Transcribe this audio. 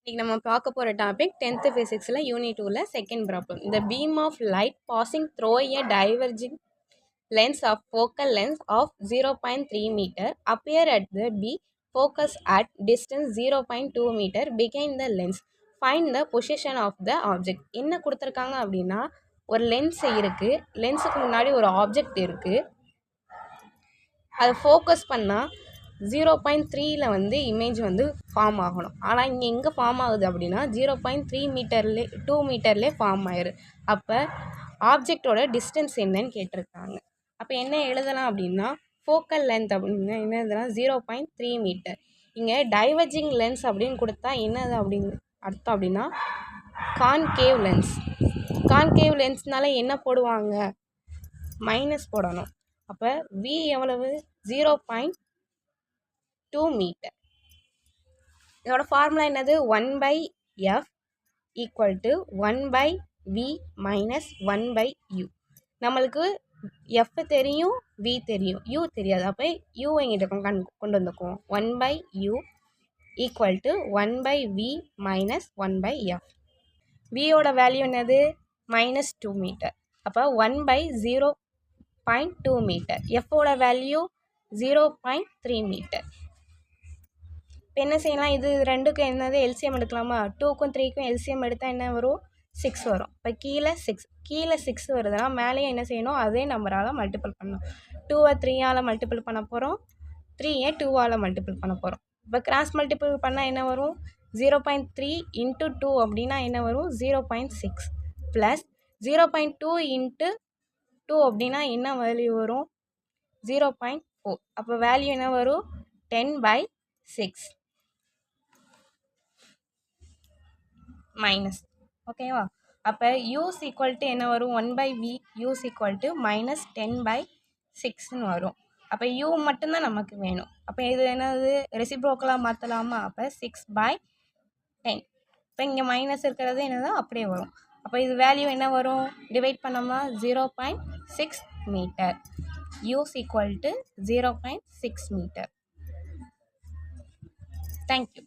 இன்னைக்கு நம்ம பார்க்க போகிற டாபிக் 10th ஃபிசிக்ஸில் யூனிட் 2ல செகண்ட் ப்ராப்ளம். இந்த beam of light passing through a diverging lens of focal length of 0.3 meter appear at the B focus at distance 0.2 meter behind the lens. Find the position of the object. என்ன கொடுத்துருக்காங்க அப்படின்னா, ஒரு lens இருக்குது, லென்ஸுக்கு முன்னாடி ஒரு object இருக்குது, அதை focus பண்ணால் 0.3ல் வந்து இமேஜ் வந்து ஃபார்ம் ஆகணும். ஆனால் இங்கே எங்கே ஃபார்ம் ஆகுது அப்படின்னா 0.3 மீட்டர்லே 2 மீட்டர்லேயே ஃபார்ம் ஆயிரு. அப்போ ஆப்ஜெக்டோட டிஸ்டன்ஸ் என்னன்னு கேட்டிருக்காங்க. அப்போ என்ன எழுதலாம் அப்படின்னா, ஃபோக்கல் லென்த் அப்படின்னு என்ன எழுதுனா 0.3 மீட்டர். இங்கே டைவர்ஜிங் லென்ஸ் அப்படின்னு கொடுத்தா என்னது அப்படின்னு அர்த்தம் அப்படின்னா கான்கேவ் லென்ஸ். கான்கேவ் லென்ஸ்னால என்ன போடுவாங்க, மைனஸ் போடணும். அப்போ வி எவ்வளவு, 0.2 மீட்டர். இதோட ஃபார்முலா என்னது, 1/f equal to 1/v minus 1/u. நம்மளுக்கு எஃப் தெரியும், வி தெரியும், யூ தெரியாது. அப்போ யூ எங்கிட்ட கொண்டு வந்துக்குவோம். 1/u equal to 1/v minus 1/f. வியோட வேல்யூ என்னது, -2 மீட்டர். அப்போ 1/0.2 மீட்டர். எஃப்போட value 0.3 metre. இப்போ என்ன செய்யலாம், இது ரெண்டுக்கும் என்னது எல்சிஎம் எடுக்கலாமா, 2க்கும் 3க்கும் எல்சிஎம் எடுத்தால் என்ன வரும், 6 வரும். இப்போ கீழே 6 வருதுன்னா மேலேயும் என்ன செய்யணும், அதே நம்பரால் மல்டிபிள் பண்ணணும். 2வை 3ஆல் மல்டிபிள் பண்ண போகிறோம், 3யை 2ஆல் மல்டிபிள் பண்ண போகிறோம். இப்போ கிராஸ் மல்டிபிள் பண்ணால் என்ன வரும், 0.3 இன்ட்டு 2 அப்படின்னா என்ன வரும், 0.6 ப்ளஸ் 0.2 இன்ட்டு 2 அப்படின்னா என்ன வேல்யூ வரும், 0.4. அப்போ வேல்யூ என்ன வரும், 10/6 மைனஸ். ஓகேவா. அப்போ யூஸ் ஈக்குவல் டு என்ன வரும், 1/v use equal to minus 10/6ன்னு வரும். அப்போ யூ மட்டும்தான் நமக்கு வேணும். அப்போ இது என்னது ரெசிப்ரோக்கலாக மாற்றலாமா, அப்போ 6/10. இப்போ இங்கே மைனஸ் இருக்கிறது என்னது அப்படியே வரும். அப்போ இது வேல்யூ என்ன வரும், டிவைட் பண்ணோம்னா 0.6 metre. Use equal to 0.6 metre. Thank you.